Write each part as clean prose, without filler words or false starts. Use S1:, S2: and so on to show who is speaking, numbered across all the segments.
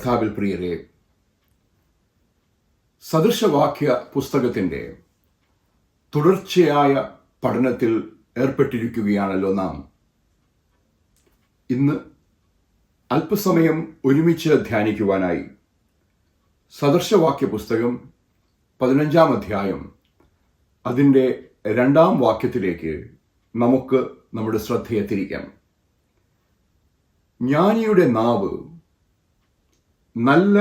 S1: കർത്താവിൽ പ്രിയരെ, സദൃശവാക്യ പുസ്തകത്തിൻ്റെ തുടർച്ചയായ പഠനത്തിൽ ഏർപ്പെട്ടിരിക്കുകയാണല്ലോ നാം. ഇന്ന് അല്പസമയം ഒരുമിച്ച് ധ്യാനിക്കുവാനായി സദൃശവാക്യ പുസ്തകം 15-ാം അധ്യായം അതിൻ്റെ 2-ാം വാക്യത്തിലേക്ക് നമുക്ക് നമ്മുടെ ശ്രദ്ധയെ തിരിക്കാം. ജ്ഞാനിയുടെ നാവ് നല്ല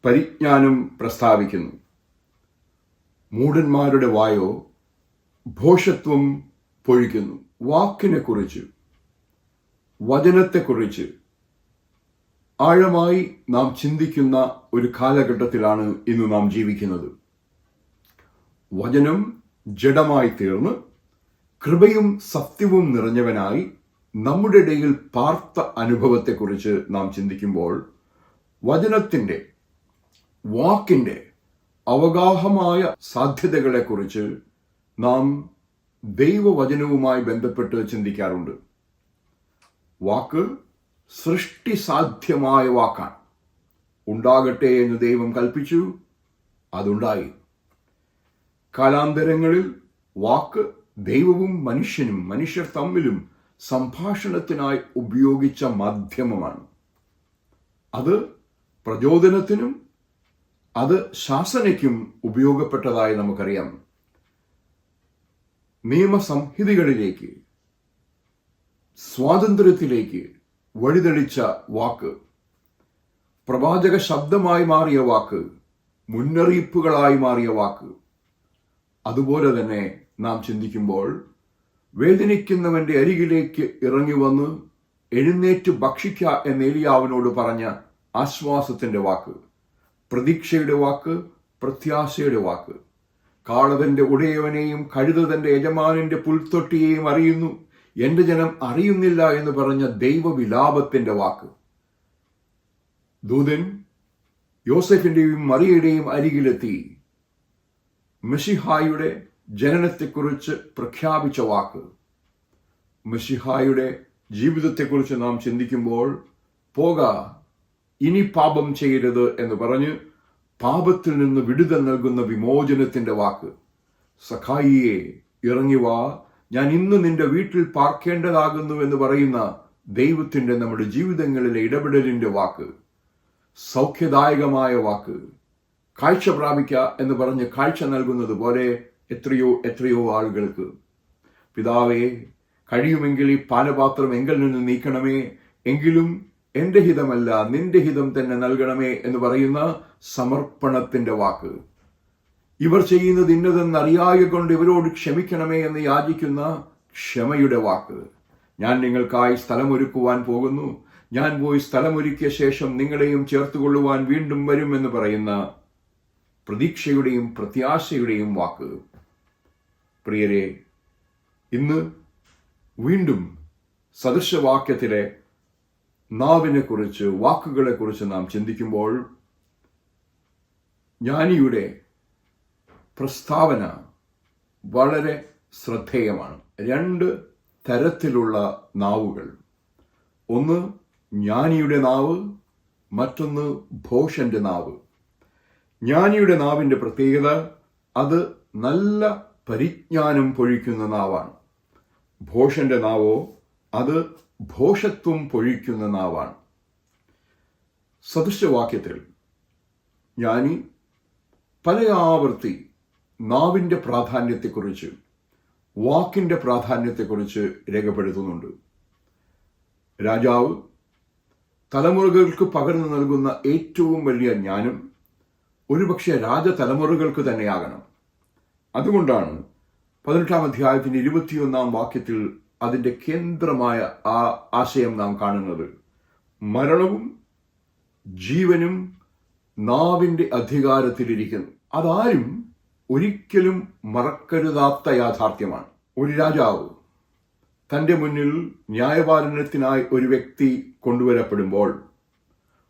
S1: പരിജ്ഞാനം പ്രസ്താവിക്കുന്നു, മൂഢന്മാരുടെ വായോ ഭോഷത്വം പൊഴിക്കുന്നു. വാക്കിനെക്കുറിച്ച്, വചനത്തെക്കുറിച്ച് ആഴമായി നാം ചിന്തിക്കുന്ന ഒരു കാലഘട്ടത്തിലാണ് ഇന്ന് നാം ജീവിക്കുന്നത്. വചനം ജഡമായി തീർന്ന് കൃപയും സത്യവും നിറഞ്ഞവനായി നമ്മുടെ ഇടയിൽ പാർത്ത അനുഭവത്തെക്കുറിച്ച് നാം ചിന്തിക്കുമ്പോൾ വചനത്തിൻ്റെ, വാക്കിൻ്റെ അവഗാഹമായ സാധ്യതകളെക്കുറിച്ച് നാം ദൈവവചനവുമായി ബന്ധപ്പെട്ട് ചിന്തിക്കാറുണ്ട്. വാക്ക് സൃഷ്ടി സാധ്യമായ വാക്കാണ്. ഉണ്ടാകട്ടെ എന്ന് ദൈവം കൽപ്പിച്ചു, അതുണ്ടായി. കാലാന്തരങ്ങളിൽ വാക്ക് ദൈവവും മനുഷ്യനും, മനുഷ്യർ തമ്മിലും സംഭാഷണത്തിനായി ഉപയോഗിച്ച മാധ്യമമാണ്. അത് പ്രചോദനത്തിനും അത് ശാസനയ്ക്കും ഉപയോഗപ്പെട്ടതായി നമുക്കറിയാം. നിയമസംഹിതകളിലേക്ക്, സ്വാതന്ത്ര്യത്തിലേക്ക് വഴിതെളിച്ച വാക്ക്, പ്രവാചക ശബ്ദമായി മാറിയ വാക്ക്, മുന്നറിയിപ്പുകളായി മാറിയ വാക്ക്. അതുപോലെ തന്നെ നാം ചിന്തിക്കുമ്പോൾ വേദനിക്കുന്നവന്റെ അരികിലേക്ക് ഇറങ്ങി വന്ന് എഴുന്നേറ്റ് ഭക്ഷിക്ക എന്ന് ഏലിയാവിനോട് പറഞ്ഞ ആശ്വാസത്തിന്റെ വാക്ക്, പ്രതീക്ഷയുടെ വാക്ക്, പ്രത്യാശയുടെ വാക്ക്. കാളവന്റെ ഉടയവനെയും കഴുത തന്റെ യജമാനന്റെ പുൽത്തൊട്ടിയെയും അറിയുന്നു, എന്റെ ജനം അറിയുന്നില്ല എന്ന് പറഞ്ഞ ദൈവവിലാപത്തിന്റെ വാക്ക്. ദൂതൻ യോസെഫിന്റെയും മറിയയുടെയും അരികിലെത്തി മെശിഹായുടെ ജനനത്തെക്കുറിച്ച് പ്രഖ്യാപിച്ച വാക്ക്. മെശിഹായുടെ ജീവിതത്തെക്കുറിച്ച് നാം ചിന്തിക്കുമ്പോൾ പോക, ഇനി പാപം ചെയ്യരുത് എന്ന് പറഞ്ഞ് പാപത്തിൽ നിന്ന് വിടുതൽ നൽകുന്ന വിമോചനത്തിന്റെ വാക്ക്. സഖായിയെ ഇറങ്ങി വാ, ഞാൻ ഇന്ന് നിന്റെ വീട്ടിൽ പാർക്കേണ്ടതാകുന്നു എന്ന് പറയുന്ന ദൈവത്തിന്റെ, നമ്മുടെ ജീവിതങ്ങളിലെ ഇടപെടലിന്റെ വാക്ക്. സൗഖ്യദായകമായ വാക്ക്. കാഴ്ച പ്രാപിക്ക എന്ന് പറഞ്ഞ് കാഴ്ച നൽകുന്നത് പോലെ എത്രയോ എത്രയോ ആളുകൾക്ക്. പിതാവേ, കഴിയുമെങ്കിൽ ഈ പാനപാത്രം എങ്കിൽ നിന്ന് നീക്കണമേ, എങ്കിലും എന്റെ ഹിതമല്ല നിന്റെ ഹിതം തന്നെ നൽകണമേ എന്ന് പറയുന്ന സമർപ്പണത്തിന്റെ വാക്ക്. ഇവർ ചെയ്യുന്നത് ഇന്നതെന്ന് അറിയാതെ കൊണ്ട് ഇവരോട് ക്ഷമിക്കണമേ എന്ന് യാചിക്കുന്ന ക്ഷമയുടെ വാക്ക്. ഞാൻ നിങ്ങൾക്കായി സ്ഥലമൊരുക്കുവാൻ പോകുന്നു, ഞാൻ പോയി സ്ഥലമൊരുക്കിയ ശേഷം നിങ്ങളെയും ചേർത്തുകൊള്ളുവാൻ വീണ്ടും വരും എന്ന് പറയുന്ന പ്രതീക്ഷയുടെയും പ്രത്യാശയുടെയും വാക്ക്. പ്രിയരെ, ഇന്ന് വീണ്ടും സദൃശവാക്യത്തിലെ നാവിനെക്കുറിച്ച്, വാക്കുകളെക്കുറിച്ച് നാം ചിന്തിക്കുമ്പോൾ ജ്ഞാനിയുടെ പ്രസ്താവന വളരെ ശ്രദ്ധേയമാണ്. 2 തരത്തിലുള്ള നാവുകൾ. ഒന്ന് ജ്ഞാനിയുടെ നാവ്, മറ്റൊന്ന് ഭോഷന്റെ നാവ്. ജ്ഞാനിയുടെ നാവിൻ്റെ പ്രത്യേകത, അത് നല്ല പരിജ്ഞാനം പൊഴിക്കുന്ന നാവാണ്. ഭോഷന്റെ നാവോ, അത് ഭോഷത്വം പൊഴിക്കുന്ന നാവാണ്. സദൃശവാക്യത്തിൽ ജ്ഞാനി പല ആവർത്തി നാവിൻ്റെ പ്രാധാന്യത്തെക്കുറിച്ച്, വാക്കിൻ്റെ പ്രാധാന്യത്തെക്കുറിച്ച് രേഖപ്പെടുത്തുന്നുണ്ട്. രാജാവ് തലമുറകൾക്ക് പകർന്നു നൽകുന്ന ഏറ്റവും വലിയ ജ്ഞാനം ഒരുപക്ഷെ രാജതലമുറകൾക്ക് തന്നെയാകണം. അതുകൊണ്ടാണ് 18-ാം അധ്യായത്തിന്റെ 21-ാം വാക്യത്തിൽ അതിൻ്റെ കേന്ദ്രമായ ആ ആശയം നാം കാണുന്നത്. മരണവും ജീവനും നാവിൻ്റെ അധികാരത്തിലിരിക്കുന്നു. അതാരും ഒരിക്കലും മറക്കരുതാത്ത യാഥാർത്ഥ്യമാണ്. ഒരു രാജാവ് തൻ്റെ മുന്നിൽ ന്യായപാലനത്തിനായി ഒരു വ്യക്തി കൊണ്ടുവരപ്പെടുമ്പോൾ,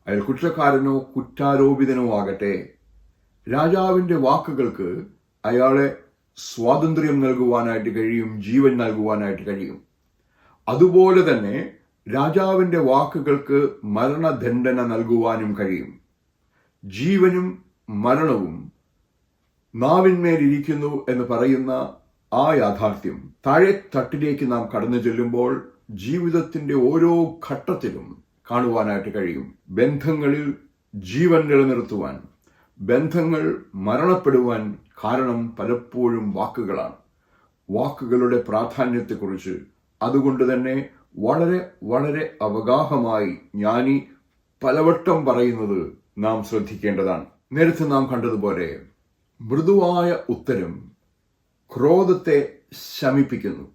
S1: അയാൾ കുറ്റക്കാരനോ കുറ്റാരോപിതനോ ആകട്ടെ, രാജാവിൻ്റെ വാക്കുകൾക്ക് അയാളെ സ്വാതന്ത്ര്യം നൽകുവാനായിട്ട് കഴിയും, ജീവൻ നൽകുവാനായിട്ട് കഴിയും. അതുപോലെ തന്നെ രാജാവിൻ്റെ വാക്കുകൾക്ക് മരണദണ്ഡന നൽകുവാനും കഴിയും. ജീവനും മരണവും നാവിന്മേലിരിക്കുന്നു എന്ന് പറയുന്ന ആ യാഥാർത്ഥ്യം താഴെ തട്ടിലേക്ക് നാം കടന്നു ചെല്ലുമ്പോൾ ജീവിതത്തിന്റെ ഓരോ ഘട്ടത്തിലും കാണുവാനായിട്ട് കഴിയും. ബന്ധങ്ങളിൽ ജീവൻ നിലനിർത്തുവാൻ, ബന്ധങ്ങൾ മരണപ്പെടുവാൻ കാരണം പലപ്പോഴും വാക്കുകളാണ്. വാക്കുകളുടെ പ്രാധാന്യത്തെക്കുറിച്ച് അതുകൊണ്ട് തന്നെ വളരെ വളരെ അവഗാഹമായി ജ്ഞാനി പലവട്ടം പറയുന്നത് നാം ശ്രദ്ധിക്കേണ്ടതാണ്. നേരത്തെ നാം കണ്ടതുപോലെ മൃദുവായ ഉത്തരം ക്രോധത്തെ ശമിപ്പിക്കുന്നു.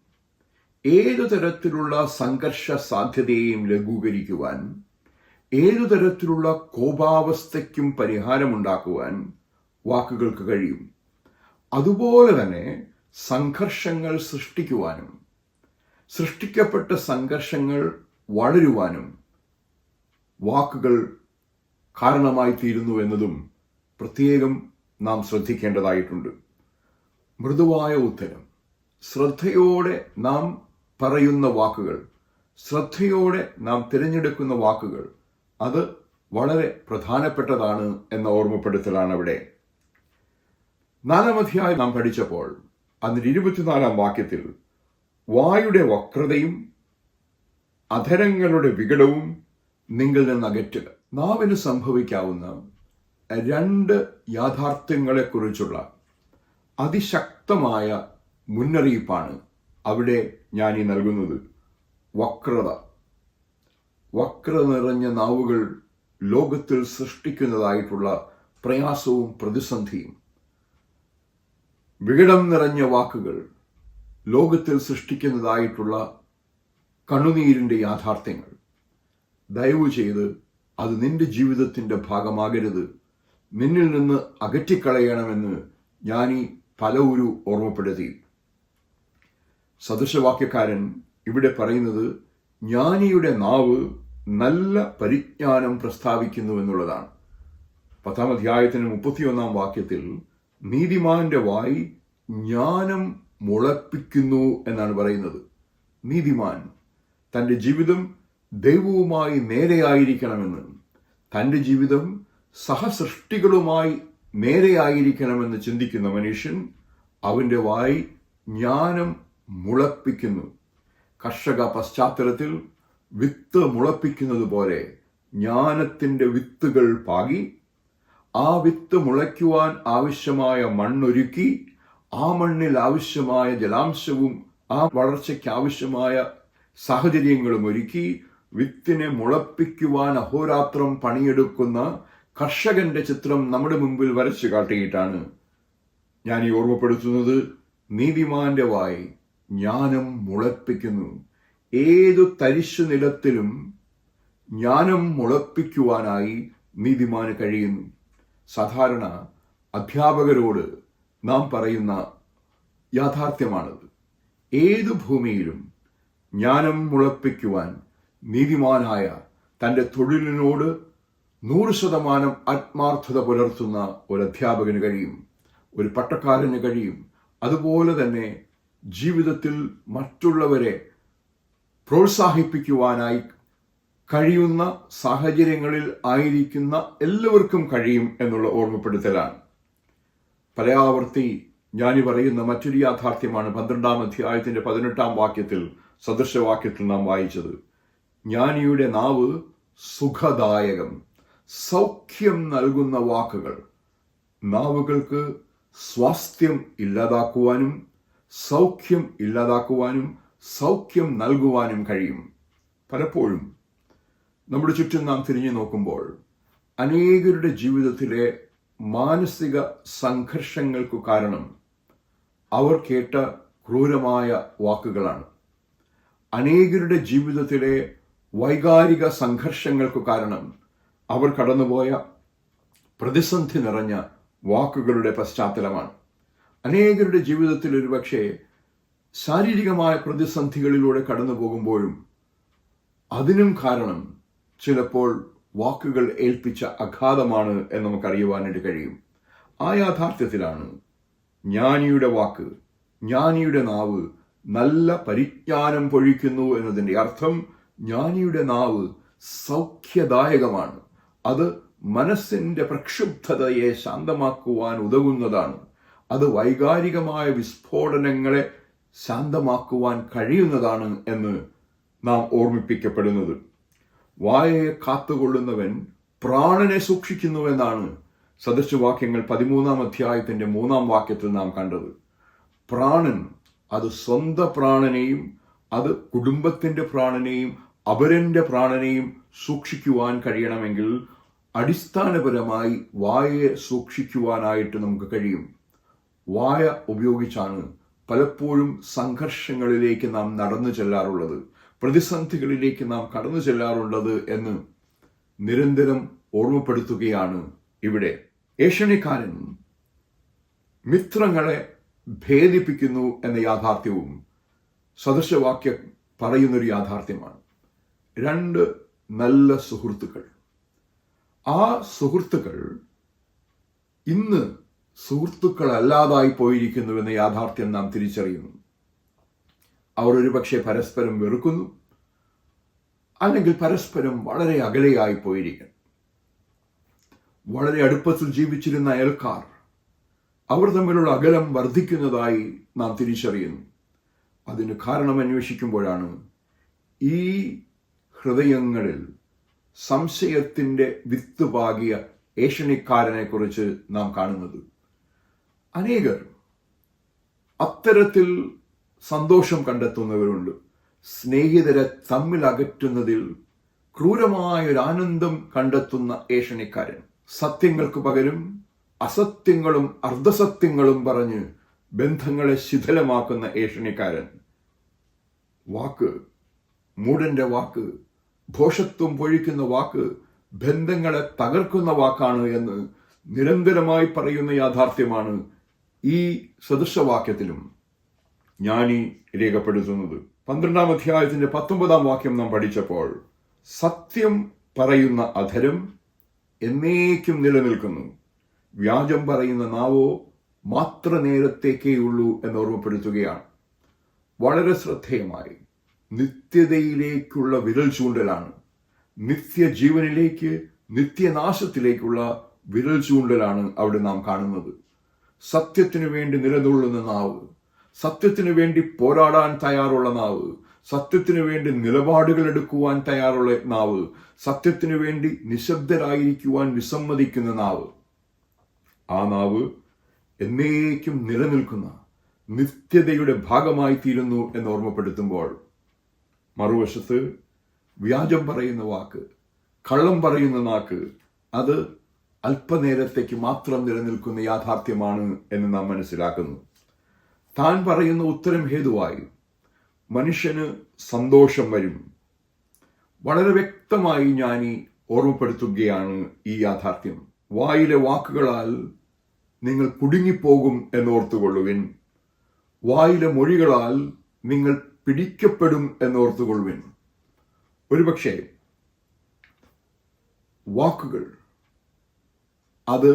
S1: ഏതു തരത്തിലുള്ള സംഘർഷ സാധ്യതയെയും ലഘൂകരിക്കുവാൻ, ഏതു തരത്തിലുള്ള കോപാവസ്ഥയ്ക്കും പരിഹാരമുണ്ടാക്കുവാൻ വാക്കുകൾക്ക് കഴിയും. അതുപോലെ തന്നെ സംഘർഷങ്ങൾ സൃഷ്ടിക്കുവാനും സൃഷ്ടിക്കപ്പെട്ട സംഘർഷങ്ങൾ വളരുവാനും വാക്കുകൾ കാരണമായി തീരുന്നു എന്നതും പ്രത്യേകം നാം ശ്രദ്ധിക്കേണ്ടതായിട്ടുണ്ട്. മൃദുവായ ഉത്തരം, ശ്രദ്ധയോടെ നാം പറയുന്ന വാക്കുകൾ, ശ്രദ്ധയോടെ നാം തിരഞ്ഞെടുക്കുന്ന വാക്കുകൾ, അത് വളരെ പ്രധാനപ്പെട്ടതാണ് എന്ന ഓർമ്മപ്പെടുത്തലാണ് അവിടെ. 4-ാം അധ്യായം നാം പഠിച്ചപ്പോൾ അതിന്റെ 24-ാം വാക്യത്തിൽ വായുടെ വക്രതയും അധരങ്ങളുടെ വികടവും നിങ്ങളിൽ നിന്ന് അകറ്റുക. നാവിന് സംഭവിക്കാവുന്ന 2 യാഥാർത്ഥ്യങ്ങളെക്കുറിച്ചുള്ള അതിശക്തമായ മുന്നറിയിപ്പാണ് അവിടെ ഞാൻ ഈ നൽകുന്നത്. വക്രത നിറഞ്ഞ നാവുകൾ ലോകത്തിൽ സൃഷ്ടിക്കുന്നതായിട്ടുള്ള പ്രയാസവും പ്രതിസന്ധിയും, വികടം നിറഞ്ഞ വാക്കുകൾ ലോകത്തിൽ സൃഷ്ടിക്കുന്നതായിട്ടുള്ള കണ്ണുനീരിന്റെ യാഥാർത്ഥ്യങ്ങൾ. ദയവ് ചെയ്ത് അത് നിന്റെ ജീവിതത്തിന്റെ ഭാഗമാകരുത്. നിന്നിൽ നിന്ന് അകറ്റിക്കളയണമെന്ന് ഞാൻ ഈ പലവരും ഓർമ്മപ്പെടുത്തി. സദൃശവാക്യക്കാരൻ ഇവിടെ പറയുന്നത് ജ്ഞാനിയുടെ നാവ് നല്ല പരിജ്ഞാനം പ്രസ്താവിക്കുന്നു എന്നുള്ളതാണ്. 10-ാം അധ്യായത്തിന് 31-ാം വാക്യത്തിൽ നീതിമാന്റെ വായി ജ്ഞാനം മുളപ്പിക്കുന്നു എന്നാണ് പറയുന്നത്. നീതിമാൻ തൻ്റെ ജീവിതം ദൈവവുമായി നേരെയായിരിക്കണമെന്ന്, തൻ്റെ ജീവിതം സഹസൃഷ്ടികളുമായി നേരെയായിരിക്കണമെന്ന് ചിന്തിക്കുന്ന മനുഷ്യൻ അവൻ്റെ വായി ജ്ഞാനം മുളപ്പിക്കുന്നു. കർഷക പശ്ചാത്തലത്തിൽ വിത്ത് മുളപ്പിക്കുന്നത് പോലെ ജ്ഞാനത്തിൻ്റെ വിത്തുകൾ പാകി, ആ വിത്ത് മുളയ്ക്കുവാൻ ആവശ്യമായ മണ്ണൊരുക്കി, ആ മണ്ണിൽ ആവശ്യമായ ജലാംശവും ആ വളർച്ചയ്ക്ക് ആവശ്യമായ സാഹചര്യങ്ങളും ഒരുക്കി വിത്തിനെ മുളപ്പിക്കുവാൻ അഹോരാത്രം പണിയെടുക്കുന്ന കർഷകന്റെ ചിത്രം നമ്മുടെ മുമ്പിൽ വരച്ചു കാട്ടിയിട്ടാണ് ഞാൻ ഈ ഓർമ്മപ്പെടുത്തുന്നത്. നീതിമാന്റെ വായി ജ്ഞാനം മുളപ്പിക്കുന്നു. ഏതു തരിശു നിലത്തിലും ജ്ഞാനം മുളപ്പിക്കുവാനായി നീതിമാന് കഴിയുന്നു. സാധാരണ അധ്യാപകരോട് നാം പറയുന്ന യാഥാർത്ഥ്യമാണത്. ഏതു ഭൂമിയിലും ജ്ഞാനം മുളപ്പിക്കുവാൻ നീതിമാനായ തൻ്റെ തൊഴിലിനോട് 100% ആത്മാർത്ഥത പുലർത്തുന്ന ഒരു അധ്യാപകന് കഴിയും, ഒരു പട്ടക്കാരന് കഴിയും. അതുപോലെ തന്നെ ജീവിതത്തിൽ മറ്റുള്ളവരെ പ്രോത്സാഹിപ്പിക്കുവാനായി കഴിയുന്ന സാഹചര്യങ്ങളിൽ ആയിരിക്കുന്ന എല്ലാവർക്കും കഴിയും എന്നുള്ള ഓർമ്മപ്പെടുത്തലാണ്. പലയാവർത്തി ഞാനീ പറയുന്ന മറ്റൊരു യാഥാർത്ഥ്യമാണ് 12-ാം അധ്യായത്തിന്റെ 18-ാം വാക്യത്തിൽ, സദൃശവാക്യത്തിൽ നാം വായിച്ചത്. ജ്ഞാനിയുടെ നാവ് സുഖദായകം, സൗഖ്യം നൽകുന്ന വാക്കുകൾ. നാവുകൾക്ക് സ്വാസ്ഥ്യം ഇല്ലാതാക്കുവാനും സൗഖ്യം ഇല്ലാതാക്കുവാനും സൗഖ്യം നൽകുവാനും കഴിയും. പലപ്പോഴും നമ്മുടെ ചുറ്റും നാം തിരിഞ്ഞു നോക്കുമ്പോൾ അനേകരുടെ ജീവിതത്തിലെ മാനസിക സംഘർഷങ്ങൾക്കു കാരണം അവർ കേട്ട ക്രൂരമായ വാക്കുകളാണ്. അനേകരുടെ ജീവിതത്തിലെ വൈകാരിക സംഘർഷങ്ങൾക്കു കാരണം അവർ കടന്നുപോയ പ്രതിസന്ധി നിറഞ്ഞ വാക്കുകളുടെ പശ്ചാത്തലമാണ്. അനേകരുടെ ജീവിതത്തിൽ ഒരുപക്ഷെ ശാരീരികമായ പ്രതിസന്ധികളിലൂടെ കടന്നു പോകുമ്പോഴും അതിനും കാരണം ചിലപ്പോൾ വാക്കുകൾ ഏൽപ്പിച്ച അഘാതമാണ് എന്ന് നമുക്കറിയുവാനായിട്ട് കഴിയും. ആ യാഥാർത്ഥ്യത്തിലാണ് ജ്ഞാനിയുടെ വാക്ക്, ജ്ഞാനിയുടെ നാവ് നല്ല പരിജ്ഞാനം പൊഴിക്കുന്നു എന്നതിൻ്റെ അർത്ഥം. ജ്ഞാനിയുടെ നാവ് സൗഖ്യദായകമാണ്. അത് മനസ്സിന്റെ പ്രക്ഷുബ്ധതയെ ശാന്തമാക്കുവാൻ ഉതകുന്നതാണ്. അത് വൈകാരികമായ വിസ്ഫോടനങ്ങളെ ശാന്തമാക്കുവാൻ കഴിയുന്നതാണ് എന്ന് നാം ഓർമ്മിപ്പിക്കപ്പെടുന്നത്. വായയെ കാത്തുകൊള്ളുന്നവൻ പ്രാണനെ സൂക്ഷിക്കുന്നുവെന്നാണ് സദൃശവാക്യങ്ങൾ 13-ാം അധ്യായത്തിന്റെ 3-ാം വാക്യത്തിൽ നാം കണ്ടത്. പ്രാണൻ, അത് സ്വന്തം പ്രാണനെയും അത് കുടുംബത്തിന്റെ പ്രാണനെയും അപരന്റെ പ്രാണനെയും സൂക്ഷിക്കുവാൻ കഴിയണമെങ്കിൽ അടിസ്ഥാനപരമായി വായയെ സൂക്ഷിക്കുവാനായിട്ട് നമുക്ക് കഴിയും. വായ ഉപയോഗിച്ചാണ് പലപ്പോഴും സംഘർഷങ്ങളിലേക്ക് നാം നടന്നു ചെല്ലാറുള്ളത്, പ്രതിസന്ധികളിലേക്ക് നാം കടന്നു ചെല്ലാറുള്ളത് എന്ന് നിരന്തരം ഓർമ്മപ്പെടുത്തുകയാണ് ഇവിടെ. ഏഷണിക്കാരൻ മിത്രങ്ങളെ ഭേദിപ്പിക്കുന്നു എന്ന യാഥാർത്ഥ്യവും സദൃശവാക്യം പറയുന്നൊരു യാഥാർത്ഥ്യമാണ്. 2 നല്ല സുഹൃത്തുക്കൾ, ആ സുഹൃത്തുക്കൾ ഇന്ന് സുഹൃത്തുക്കളല്ലാതായി പോയിരിക്കുന്നു എന്ന യാഥാർത്ഥ്യം നാം തിരിച്ചറിയുന്നു. അവർ ഒരുപക്ഷെ പരസ്പരം വെറുക്കുന്നു, അല്ലെങ്കിൽ പരസ്പരം വളരെ അകലെയായി പോയിരിക്കുന്നു. വളരെ അടുപ്പത്തിൽ ജീവിച്ചിരുന്ന അയൽക്കാർ, അവർ തമ്മിലുള്ള അകലം വർദ്ധിക്കുന്നതായി നാം തിരിച്ചറിയുന്നു. അതിന് കാരണം അന്വേഷിക്കുമ്പോഴാണ് ഈ ഹൃദയങ്ങളിൽ സംശയത്തിന്റെ വിത്ത് പാകിയ ഏഷണിക്കാരനെ കുറിച്ച് നാം കാണുന്നത്. അനേകർ അത്തരത്തിൽ സന്തോഷം കണ്ടെത്തുന്നവരുണ്ട്. സ്നേഹിതരെ തമ്മിൽ അകറ്റുന്നതിൽ ക്രൂരമായൊരു ആനന്ദം കണ്ടെത്തുന്ന ഏഷണിക്കാരൻ, സത്യങ്ങൾക്ക് പകരം അസത്യങ്ങളും അർദ്ധസത്യങ്ങളും പറഞ്ഞ് ബന്ധങ്ങളെ ശിഥിലമാക്കുന്ന ഏഷണിക്കാരൻ. വാക്ക്, മൂടന്റെ വാക്ക്, ഭോഷത്വം പൊഴിക്കുന്ന വാക്ക് ബന്ധങ്ങളെ തകർക്കുന്ന വാക്കാണ് എന്ന് നിരന്തരമായി പറയുന്ന യാഥാർത്ഥ്യമാണ് ഈ സദൃശവാക്യത്തിലും ജ്ഞാനി രേഖപ്പെടുത്തുന്നത്. 12-ാം അധ്യായത്തിന്റെ 19-ാം വാക്യം നാം പഠിച്ചപ്പോൾ, സത്യം പറയുന്ന അധരം എന്നേക്കും നിലനിൽക്കുന്നു, വ്യാജം പറയുന്ന നാവോ മാത്ര നേരത്തേക്കേയുള്ളൂ എന്ന് ഓർമ്മപ്പെടുത്തുകയാണ്. വളരെ ശ്രദ്ധേയമായി നിത്യതയിലേക്കുള്ള വിരൽ ചൂണ്ടലാണ്, നിത്യജീവനിലേക്ക് നിത്യനാശത്തിലേക്കുള്ള വിരൽ ചൂണ്ടലാണ് അവിടെ നാം കാണുന്നത്. സത്യത്തിനു വേണ്ടി നിലകൊള്ളുന്ന നാവ്, സത്യത്തിനു വേണ്ടി പോരാടാൻ തയ്യാറുള്ള നാവ്, സത്യത്തിനു വേണ്ടി നിലപാടുകൾ എടുക്കുവാൻ തയ്യാറുള്ള നാവ്, സത്യത്തിനു വേണ്ടി നിശബ്ദരായിരിക്കുവാൻ വിസമ്മതിക്കുന്ന നാവ്, ആ നാവ് എന്നേക്കും നിലനിൽക്കുന്ന നിത്യതയുടെ ഭാഗമായി തീരുന്നു എന്ന് ഓർമ്മപ്പെടുത്തുമ്പോൾ, മറുവശത്ത് വ്യാജം പറയുന്ന വാക്ക്, കള്ളം പറയുന്ന നാക്ക്, അത് അല്പനേരത്തേക്ക് മാത്രം നിലനിൽക്കുന്ന യാഥാർത്ഥ്യമാണ് എന്ന് നാം മനസ്സിലാക്കുന്നു. താൻ പറയുന്ന ഉത്തരം ഹേതുവായി മനുഷ്യന് സന്തോഷം വരും. വളരെ വ്യക്തമായി ജ്ഞാനി ഓർമ്മപ്പെടുത്തുകയാണ് ഈ യാഥാർത്ഥ്യം. വായിലെ വാക്കുകളാൽ നിങ്ങൾ കുടുങ്ങിപ്പോകും എന്നോർത്തുകൊള്ളുവിൻ, വായിലെ മൊഴികളാൽ നിങ്ങൾ പിടിക്കപ്പെടും എന്നോർത്തുകൊള്ളുവിൻ. ഒരുപക്ഷെ വാക്കുകൾ അത്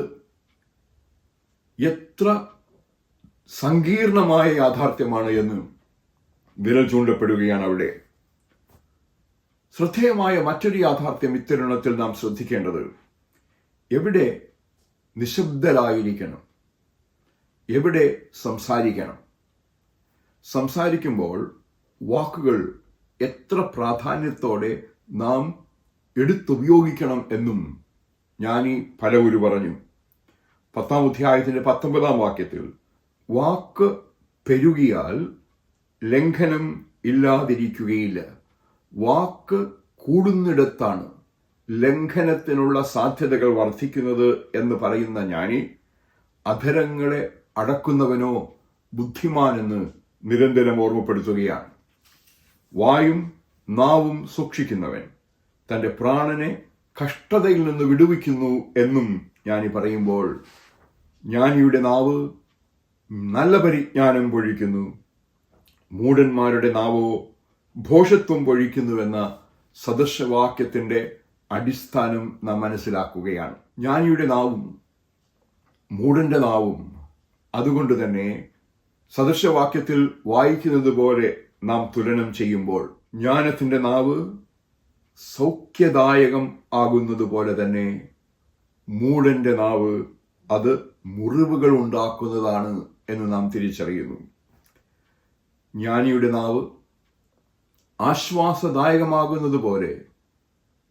S1: എത്ര സങ്കീർണമായ യാഥാർത്ഥ്യമാണ് എന്ന് വിരൽ ചൂണ്ടപ്പെടുകയാണ് അവിടെ. ശ്രദ്ധേയമായ മറ്റൊരു യാഥാർത്ഥ്യം ഇത്തരുണത്തിൽ നാം ശ്രദ്ധിക്കേണ്ടത്, എവിടെ നിശബ്ദരായിരിക്കണം, എവിടെ സംസാരിക്കണം. സംസാരിക്കുമ്പോൾ വാക്കുകൾ എത്ര പ്രാധാന്യത്തോടെ നാം എടുത്തുപയോഗിക്കണം എന്നും ജ്ഞാനി പലവരു പറഞ്ഞു. 10-ാം അധ്യായത്തിന്റെ 19-ാം വാക്യത്തിൽ, വാക്ക് പെരുകിയാൽ ലംഘനം ഇല്ലാതിരിക്കുകയില്ല, വാക്ക് കൂടുന്നിടത്താണ് ലംഘനത്തിനുള്ള സാധ്യതകൾ വർദ്ധിക്കുന്നത് എന്ന് പറയുന്ന ജ്ഞാനി, അധരങ്ങളെ അടക്കുന്നവനോ ബുദ്ധിമാനെന്ന് നിരന്തരം ഓർമ്മപ്പെടുത്തുകയാണ്. വായും നാവും സൂക്ഷിക്കുന്നവൻ തൻ്റെ പ്രാണനെ കഷ്ടതയിൽ നിന്ന് വിടുവിക്കുന്നു എന്നും ജ്ഞാനി പറയുമ്പോൾ, ജ്ഞാനിയുടെ നാവ് നല്ല പരിജ്ഞാനം പൊഴിക്കുന്നു, മൂഢന്മാരുടെ നാവോ ഭോഷത്വം പൊഴിക്കുന്നുവെന്ന സദൃശവാക്യത്തിന്റെ അടിസ്ഥാനം നാം മനസ്സിലാക്കുകയാണ്. ജ്ഞാനിയുടെ നാവും മൂഢന്റെ നാവും അതുകൊണ്ട് തന്നെ സദൃശവാക്യത്തിൽ വായിക്കുന്നത് പോലെ നാം തുലനം ചെയ്യുമ്പോൾ, ജ്ഞാനത്തിന്റെ നാവ് സൗഖ്യദായകം ആകുന്നത് പോലെ തന്നെ മൂഢന്റെ നാവ് അത് മുറിവുകൾ ഉണ്ടാക്കുന്നതാണ് എന്ന് നാം തിരിച്ചറിയുന്നു. ജ്ഞാനിയുടെ നാവ് ആശ്വാസദായകമാകുന്നത് പോലെ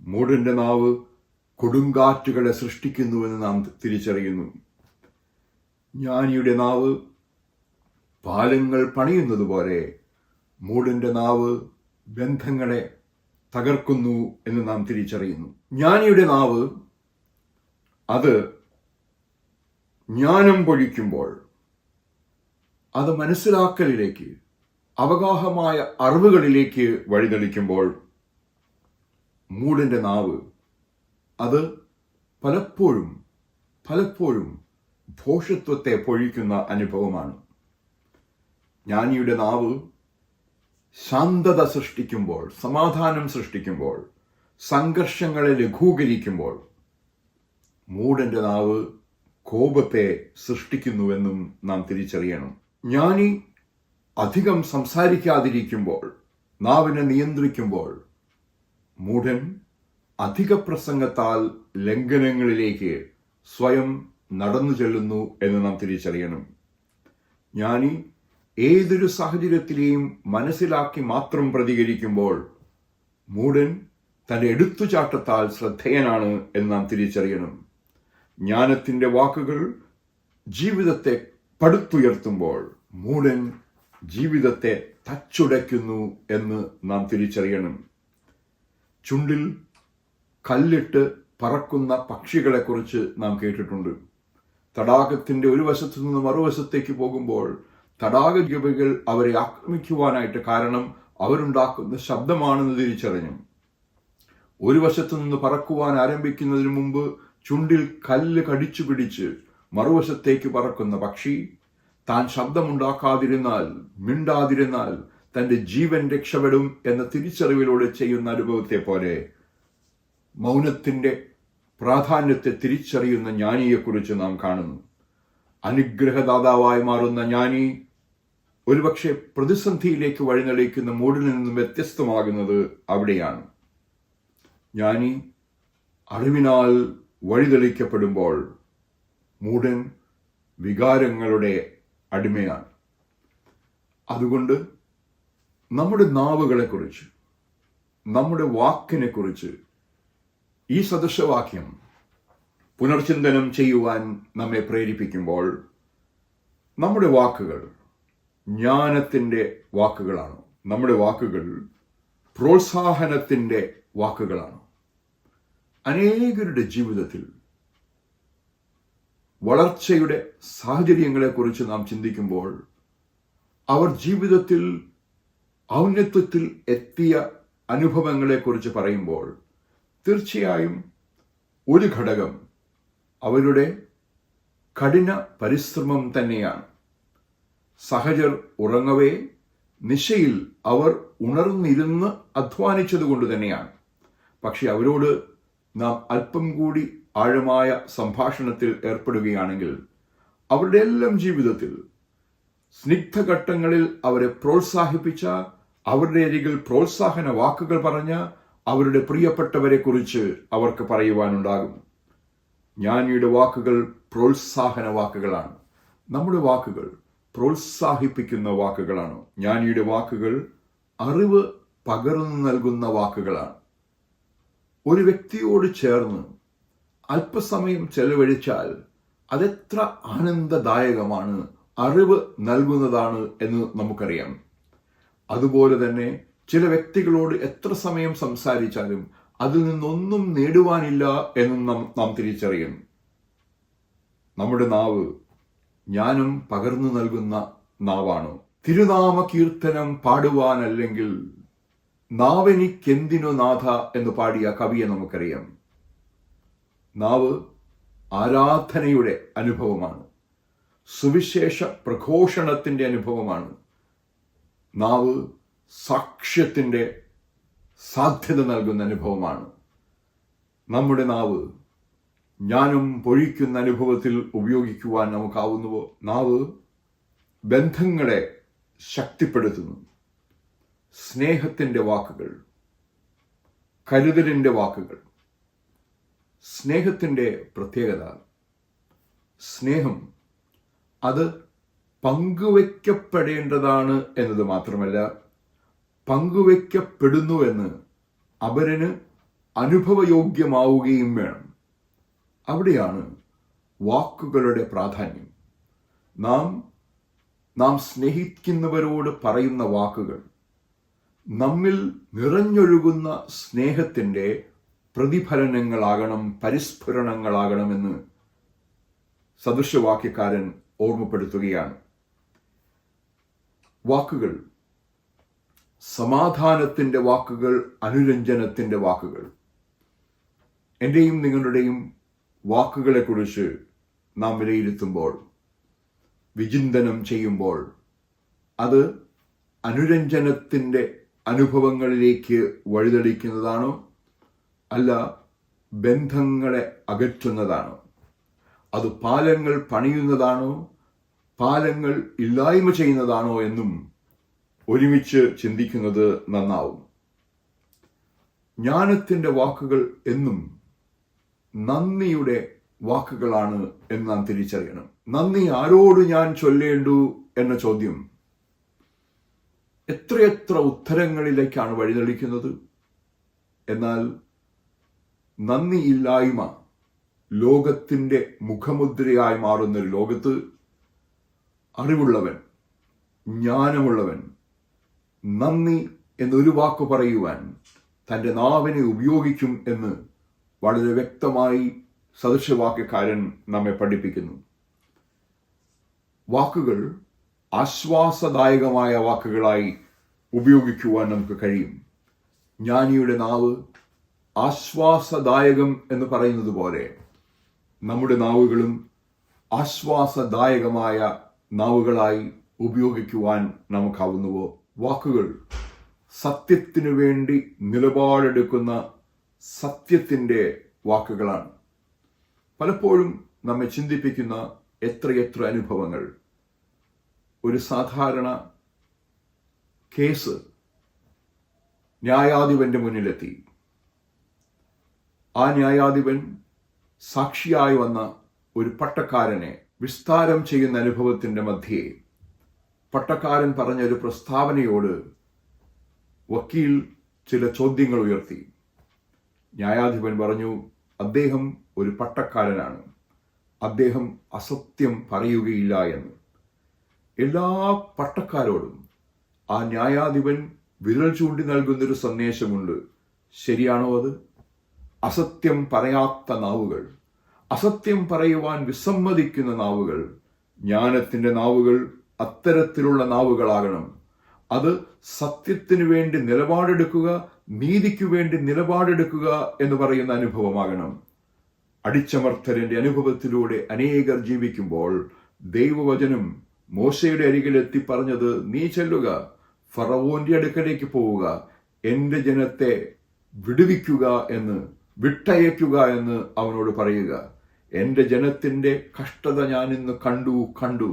S1: മൂഢന്റെ നാവ് കൊടുങ്കാറ്റുകളെ സൃഷ്ടിക്കുന്നുവെന്ന് നാം തിരിച്ചറിയുന്നു. ജ്ഞാനിയുടെ നാവ് പാലങ്ങൾ പണിയുന്നത് പോലെ മൂഢന്റെ നാവ് ബന്ധങ്ങളെ തകർക്കുന്നു എന്ന് നാം തിരിച്ചറിയുന്നു. ജ്ഞാനിയുടെ നാവ് അത് ജ്ഞാനം പൊഴിക്കുമ്പോൾ, അത് മനസ്സിലാക്കലിലേക്ക്, അവഗാഹമായ അറിവുകളിലേക്ക് വഴിതെളിക്കുമ്പോൾ, മൂഢന്റെ നാവ് അത് പലപ്പോഴും ഭോഷത്വത്തെ പൊഴിക്കുന്ന അനുഭവമാണ്. ജ്ഞാനിയുടെ നാവ് ശാന്തത സൃഷ്ടിക്കുമ്പോൾ, സമാധാനം സൃഷ്ടിക്കുമ്പോൾ, സംഘർഷങ്ങളെ ലഘൂകരിക്കുമ്പോൾ, മൂഢന്റെ നാവ് കോപത്തെ സൃഷ്ടിക്കുന്നുവെന്നും നാം തിരിച്ചറിയണം. ജ്ഞാനി അധികം സംസാരിക്കാതിരിക്കുമ്പോൾ, നാവിനെ നിയന്ത്രിക്കുമ്പോൾ, മൂഢൻ അധിക പ്രസംഗത്താൽ ലംഘനങ്ങളിലേക്ക് സ്വയം നടന്നു ചെല്ലുന്നു എന്ന് നാം തിരിച്ചറിയണം. ജ്ഞാനി ഏതൊരു സാഹചര്യത്തിലെയും മനസ്സിലാക്കി മാത്രം പ്രതികരിക്കുമ്പോൾ, മൂഢൻ തന്റെ എടുത്തുചാട്ടത്താൽ ശ്രദ്ധേയനാണ് എന്ന് നാം തിരിച്ചറിയണം. ജ്ഞാനത്തിന്റെ വാക്കുകൾ ജീവിതത്തെ പടുത്തുയർത്തുമ്പോൾ, മൂഢൻ ജീവിതത്തെ തച്ചുടയ്ക്കുന്നു എന്ന് നാം തിരിച്ചറിയണം. ചുണ്ടിൽ കല്ലിട്ട് പറക്കുന്ന പക്ഷികളെക്കുറിച്ച് നാം കേട്ടിട്ടുണ്ട്. തടാകത്തിന്റെ ഒരു വശത്തു നിന്ന് മറുവശത്തേക്ക് പോകുമ്പോൾ തടാകജീവികൾ അവരെ ആക്രമിക്കുവാനായിട്ട് കാരണം അവരുണ്ടാക്കുന്ന ശബ്ദമാണെന്ന് തിരിച്ചറിഞ്ഞു. ഒരു വശത്തു നിന്ന് പറക്കുവാൻ ആരംഭിക്കുന്നതിന് മുമ്പ് ചുണ്ടിൽ കല്ല് കടിച്ചു പിടിച്ച് മറുവശത്തേക്ക് പറക്കുന്ന പക്ഷി താൻ ശബ്ദമുണ്ടാക്കാതിരുന്നാൽ, മിണ്ടാതിരുന്നാൽ തന്റെ ജീവൻ രക്ഷപ്പെടും എന്ന തിരിച്ചറിവിലൂടെ ചെയ്യുന്ന അനുഭവത്തെ പോലെ മൗനത്തിന്റെ പ്രാധാന്യത്തെ തിരിച്ചറിയുന്ന ജ്ഞാനിയെക്കുറിച്ച് നാം കാണുന്നു. അനുഗ്രഹദാതാവായി മാറുന്ന ജ്ഞാനി ഒരുപക്ഷെ പ്രതിസന്ധിയിലേക്ക് വഴിനടക്കുന്ന മൂഢനിൽ നിന്നും വ്യത്യസ്തമാകുന്നത് അവിടെയാണ്. ജ്ഞാനി അറിവിനാൽ വഴിതെളിക്കപ്പെടുമ്പോൾ, മൂഢൻ വികാരങ്ങളുടെ അടിമയാണ്. അതുകൊണ്ട് നമ്മുടെ നാവുകളെക്കുറിച്ച്, നമ്മുടെ വാക്കിനെക്കുറിച്ച് ഈ സദൃശവാക്യം പുനർചിന്തനം ചെയ്യുവാൻ നമ്മെ പ്രേരിപ്പിക്കുമ്പോൾ, നമ്മുടെ വാക്കുകൾ ജ്ഞാനത്തിൻ്റെ വാക്കുകളാണ്. നമ്മുടെ വാക്കുകൾ പ്രോത്സാഹനത്തിൻ്റെ വാക്കുകളാണ്. അനേകരുടെ ജീവിതത്തിൽ വളർച്ചയുടെ സാഹചര്യങ്ങളെക്കുറിച്ച് നാം ചിന്തിക്കുമ്പോൾ, അവർ ജീവിതത്തിൽ ഔന്നത്യത്തിൽ എത്തിയ അനുഭവങ്ങളെക്കുറിച്ച് പറയുമ്പോൾ, തീർച്ചയായും ഒരു ഘടകം അവരുടെ കഠിന പരിശ്രമം തന്നെയാണ്. സഹജർ ഉറങ്ങവേ നിശയിൽ അവർ ഉണർന്നിരുന്ന് അധ്വാനിച്ചതുകൊണ്ട് തന്നെയാണ്. പക്ഷെ അവരോട് നാം അല്പം കൂടി ആഴമായ സംഭാഷണത്തിൽ ഏർപ്പെടുകയാണെങ്കിൽ, അവരുടെ എല്ലാം ജീവിതത്തിൽ സ്നിഗ്ധഘട്ടങ്ങളിൽ അവരെ പ്രോത്സാഹിപ്പിച്ച, അവരുടെ അരികിൽ പ്രോത്സാഹന വാക്കുകൾ പറഞ്ഞ അവരുടെ പ്രിയപ്പെട്ടവരെ കുറിച്ച് അവർക്ക് പറയുവാനുണ്ടാകും. ജ്ഞാനിയുടെ വാക്കുകൾ പ്രോത്സാഹന വാക്കുകളാണ്. നമ്മുടെ വാക്കുകൾ പ്രോത്സാഹിപ്പിക്കുന്ന വാക്കുകളാണ്. ജ്ഞാനിയുടെ വാക്കുകൾ അറിവ് പകർന്നു നൽകുന്ന വാക്കുകളാണ്. ഒരു വ്യക്തിയോട് ചേർന്ന് അല്പസമയം ചെലവഴിച്ചാൽ അതെത്ര ആനന്ദദായകമാണ്, അറിവ് നൽകുന്നതാണ് എന്ന് നമുക്കറിയാം. അതുപോലെ തന്നെ ചില വ്യക്തികളോട് എത്ര സമയം സംസാരിച്ചാലും അതിൽ നിന്നൊന്നും നേടുവാനില്ല എന്നും നാം തിരിച്ചറിയണം. നമ്മുടെ നാവ് ജ്ഞാനം പകർന്നു നൽകുന്ന നാവാണ്. തിരുനാമ കീർത്തനം പാടുവാനല്ലെങ്കിൽ നാവെനിക്കെന്തിനു നാഥ എന്ന് പാടിയ കവിയെ നമുക്കറിയാം. നാവ് ആരാധനയുടെ അനുഭവമാണ്. സുവിശേഷ പ്രഘോഷണത്തിന്റെ അനുഭവമാണ്. നാവ് സാക്ഷ്യത്തിന്റെ സാധ്യത നൽകുന്ന അനുഭവമാണ്. നമ്മുടെ നാവ് ജ്ഞാനം പൊഴിക്കുന്ന അനുഭവത്തിൽ ഉപയോഗിക്കുവാൻ നമുക്കാവുന്നുവോ? നാവ് ബന്ധങ്ങളെ ശക്തിപ്പെടുത്തുന്നു. സ്നേഹത്തിന്റെ വാക്കുകൾ, കരുതലിന്റെ വാക്കുകൾ, സ്നേഹത്തിൻ്റെ പ്രത്യേകത, സ്നേഹം അത് പങ്കുവയ്ക്കപ്പെടേണ്ടതാണ് എന്നത് മാത്രമല്ല, പങ്കുവയ്ക്കപ്പെടുന്നുവെന്ന് അവരന് അനുഭവയോഗ്യമാവുകയും വേണം. അവിടെയാണ് വാക്കുകളുടെ പ്രാധാന്യം. നാം സ്നേഹിക്കുന്നവരോട് പറയുന്ന വാക്കുകൾ നമ്മിൽ നിറഞ്ഞൊഴുകുന്ന സ്നേഹത്തിൻ്റെ പ്രതിഫലനങ്ങളാകണം, പരിസ്ഫുരണങ്ങളാകണമെന്ന് സദൃശവാക്യക്കാരൻ ഓർമ്മപ്പെടുത്തുകയാണ്. വാക്കുകൾ സമാധാനത്തിൻ്റെ വാക്കുകൾ, അനുരഞ്ജനത്തിൻ്റെ വാക്കുകൾ. എൻ്റെയും നിങ്ങളുടെയും വാക്കുകളെക്കുറിച്ച് നാം വിലയിരുത്തുമ്പോൾ, വിചിന്തനം ചെയ്യുമ്പോൾ, അത് അനുരഞ്ജനത്തിൻ്റെ അനുഭവങ്ങളിലേക്ക് വഴിതെളിക്കുന്നതാണോ അല്ല ബന്ധങ്ങളെ അകറ്റുന്നതാണോ? അത് പാലങ്ങൾ പണിയുന്നതാണോ പാലങ്ങൾ ഇല്ലായ്മ ചെയ്യുന്നതാണോ എന്നും ഒരുമിച്ച് ചിന്തിക്കുന്നത് നന്നാവും. ജ്ഞാനത്തിൻ്റെ വാക്കുകൾ എന്നും നന്ദിയുടെ വാക്കുകളാണ് എന്ന് നാം തിരിച്ചറിയണം. നന്ദി ആരോട് ഞാൻ ചൊല്ലേണ്ടു എന്ന ചോദ്യം എത്രയെത്ര ഉത്തരങ്ങളിലേക്കാണ് വഴിതെളിക്കുന്നത്. എന്നാൽ നന്ദിയില്ലായ്മ ലോകത്തിൻ്റെ മുഖമുദ്രയായി മാറുന്നൊരു ലോകത്ത് അറിവുള്ളവൻ, ജ്ഞാനമുള്ളവൻ നന്ദി എന്നൊരു വാക്ക് പറയുവാൻ തൻ്റെ നാവിനെ ഉപയോഗിക്കും എന്ന് വളരെ വ്യക്തമായി സദൃശവാക്യക്കാരൻ നമ്മെ പഠിപ്പിക്കുന്നു. വാക്കുകൾ ആശ്വാസദായകമായ വാക്കുകളായി ഉപയോഗിക്കുവാൻ നമുക്ക് കഴിയും. ജ്ഞാനിയുടെ നാവ് ആശ്വാസദായകം എന്ന് പറയുന്നത് പോലെ നമ്മുടെ നാവുകളും ആശ്വാസദായകമായ നാവുകളായി ഉപയോഗിക്കുവാൻ നമുക്കാവുന്നുവോ? വാക്കുകൾ സത്യത്തിനു വേണ്ടി നിലപാടെടുക്കുന്ന സത്യത്തിൻ്റെ വാക്കുകളാണ്. പലപ്പോഴും നമ്മെ ചിന്തിപ്പിക്കുന്ന എത്രയെത്ര അനുഭവങ്ങൾ. ഒരു സാധാരണ കേസ് ന്യായാധിപന്റെ മുന്നിലെത്തി. ആ ന്യായാധിപൻ സാക്ഷിയായി വന്ന ഒരു പട്ടക്കാരനെ വിസ്താരം ചെയ്യുന്ന അനുഭവത്തിൻ്റെ മധ്യേ പട്ടക്കാരൻ പറഞ്ഞൊരു പ്രസ്താവനയോട് വക്കീൽ ചില ചോദ്യങ്ങൾ ഉയർത്തി. ന്യായാധിപൻ പറഞ്ഞു, അദ്ദേഹം ഒരു പട്ടക്കാരനാണ്, അദ്ദേഹം അസത്യം പറയുകയില്ല എന്ന്. എല്ലാ പട്ടക്കാരോടും ആ ന്യായാധിപൻ വിരൽ ചൂണ്ടി നൽകുന്നൊരു സന്ദേശമുണ്ട്. ശരിയാണോ അത്? അസത്യം പറയാത്ത നാവുകൾ, അസത്യം പറയുവാൻ വിസമ്മതിക്കുന്ന നാവുകൾ, ജ്ഞാനത്തിൻ്റെ നാവുകൾ അത്തരത്തിലുള്ള നാവുകളാകണം. അത് സത്യത്തിനു വേണ്ടി നിലപാടെടുക്കുക, നീതിക്കു വേണ്ടി നിലപാടെടുക്കുക എന്ന് പറയുന്ന അനുഭവമാകണം. അടിച്ചമർത്തലിന്റെ അനുഭവത്തിലൂടെ അനേകർ ജീവിക്കുമ്പോൾ ദൈവവചനം മോശയുടെ അരികിലെത്തി പറഞ്ഞത്, നീ ചെല്ലുക, ഫറവോന്റെ അടുക്കലേക്ക് പോവുക, എൻ്റെ ജനത്തെ വിടുവിക്കുക എന്ന്, വിട്ടയക്കുക എന്ന് അവനോട് പറയുക. എൻ്റെ ജനത്തിൻ്റെ കഷ്ടത ഞാൻ ഇന്ന് കണ്ടു,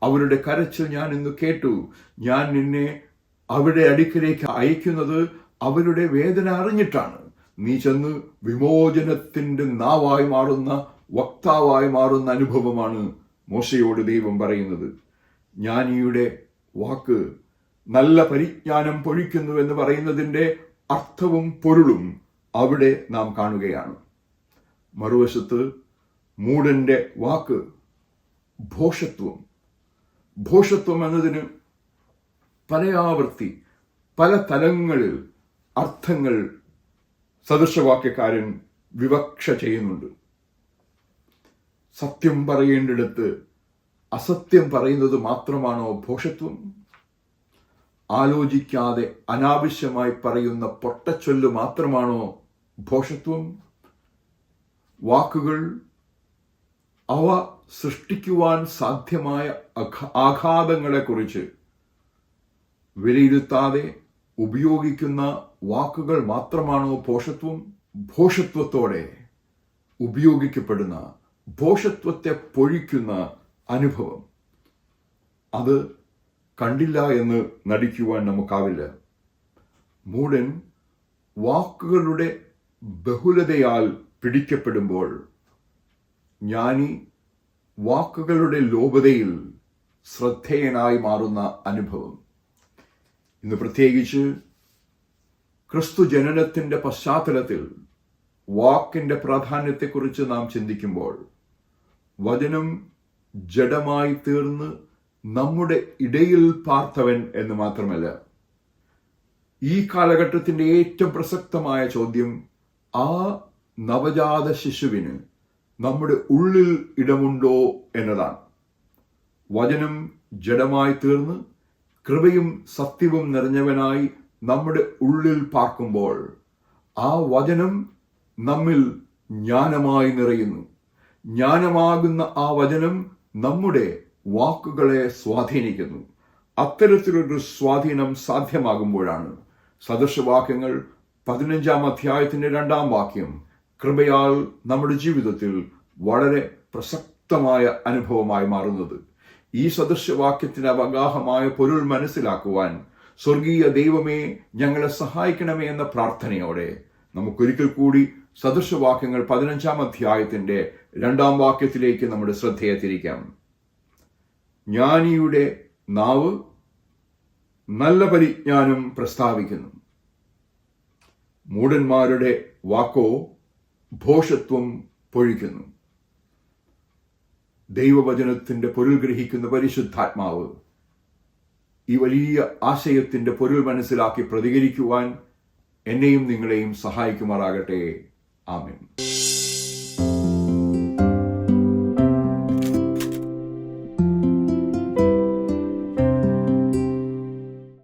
S1: അവരുടെ കരച്ചിൽ ഞാൻ ഇന്ന് കേട്ടു. ഞാൻ നിന്നെ അവരുടെ അടുക്കിലേക്ക് അയക്കുന്നത് അവരുടെ വേദന അറിഞ്ഞിട്ടാണ്. നീ ചെന്ന് വിമോചനത്തിൻ്റെ നാവായി മാറുന്ന, വക്താവായി മാറുന്ന അനുഭവമാണ് മോശയോട് ദൈവം പറയുന്നത്. ജ്ഞാനിയുടെ വാക്ക് നല്ല പരിജ്ഞാനം പൊഴിക്കുന്നു എന്ന് പറയുന്നതിൻ്റെ അർത്ഥവും പൊരുളും അവിടെ നാം കാണുകയാണ്. മറുവശത്ത് മൂഢന്റെ വാക്ക് ഭോഷത്വം. ഭോഷത്വം എന്നതിന് പലയാവർത്തി പല തലങ്ങളിൽ അർത്ഥങ്ങൾ സദൃശവാക്യക്കാരൻ വിവക്ഷ ചെയ്യുന്നുണ്ട്. സത്യം പറയേണ്ടിടത്ത് അസത്യം പറയുന്നത് മാത്രമാണോ ഭോഷത്വം? ആലോചിക്കാതെ അനാവശ്യമായി പറയുന്ന പൊട്ടച്ചൊല്ല് മാത്രമാണോ ഭോഷത്വം? വാക്കുകൾ അവ സൃഷ്ടിക്കുവാൻ സാധ്യമായ ആഘാതങ്ങളെക്കുറിച്ച് വിലയിരുത്താതെ ഉപയോഗിക്കുന്ന വാക്കുകൾ മാത്രമാണോ ഭോഷത്വം? ഭോഷത്വത്തോടെ ഉപയോഗിക്കപ്പെടുന്ന, ഭോഷത്വത്തെ പൊഴിക്കുന്ന അനുഭവം, അത് കണ്ടില്ല എന്ന് നടിക്കുവാൻ നമുക്കാവില്ല. മൂഢൻ വാക്കുകളുടെ ബഹുലതയാൽ പിടിക്കപ്പെടുമ്പോൾ ജ്ഞാനി വാക്കുകളുടെ ലോപതയിൽ ശ്രദ്ധേയനായി മാറുന്ന അനുഭവം. ഇന്ന് പ്രത്യേകിച്ച് ക്രിസ്തു ജനനത്തിന്റെ പശ്ചാത്തലത്തിൽ വാക്കിന്റെ പ്രാധാന്യത്തെക്കുറിച്ച് നാം ചിന്തിക്കുമ്പോൾ വചനം ജഡമായി തീർന്ന് നമ്മുടെ ഇടയിൽ പാർത്തവൻ എന്ന് മാത്രമല്ല, ഈ കാലഘട്ടത്തിന്റെ ഏറ്റവും പ്രസക്തമായ ചോദ്യം ആ നവജാത ശിശുവിന് നമ്മുടെ ഉള്ളിൽ ഇടമുണ്ടോ എന്നതാണ്. വചനം ജഡമായി തീർന്ന് കൃപയും സത്യവും നിറഞ്ഞവനായി നമ്മുടെ ഉള്ളിൽ പാർക്കുമ്പോൾ ആ വചനം നമ്മിൽ ജ്ഞാനമായി നിറയുന്നു. ജ്ഞാനമാകുന്ന ആ വചനം നമ്മുടെ വാക്കുകളെ സ്വാധീനിക്കുന്നു. അത്തരത്തിലൊരു സ്വാധീനം സാധ്യമാകുമ്പോഴാണ് സദൃശവാക്യങ്ങൾ 15-ാം അധ്യായത്തിന്റെ 2-ാം വാക്യം കൃപയാൽ നമ്മുടെ ജീവിതത്തിൽ വളരെ പ്രസക്തമായ അനുഭവമായി മാറുന്നത്. ഈ സദൃശവാക്യത്തിന് അവഗാഹമായ പൊരുൾ മനസ്സിലാക്കുവാൻ സ്വർഗീയ ദൈവമേ ഞങ്ങളെ സഹായിക്കണമേ എന്ന പ്രാർത്ഥനയോടെ നമുക്കൊരിക്കൽ കൂടി സദൃശവാക്യങ്ങൾ 15-ാം അധ്യായത്തിന്റെ 2-ാം വാക്യത്തിലേക്ക് നമ്മുടെ ശ്രദ്ധയെ തിരിക്കാം. ജ്ഞാനിയുടെ നാവ് നല്ല പരിജ്ഞാനം പ്രസ്താവിക്കുന്നു, മൂഢന്മാരുടെ വാക്കോ ഭോഷത്വം പൊഴിക്കുന്നു. ദൈവവചനത്തിന്റെ പൊരുൾ ഗ്രഹിക്കുന്ന പരിശുദ്ധാത്മാവ് ഈ വലിയ ആശയത്തിന്റെ പൊരുൾ മനസ്സിലാക്കി പ്രതികരിക്കുവാൻ എന്നെയും നിങ്ങളെയും സഹായിക്കുമാറാകട്ടെ. ആമേൻ.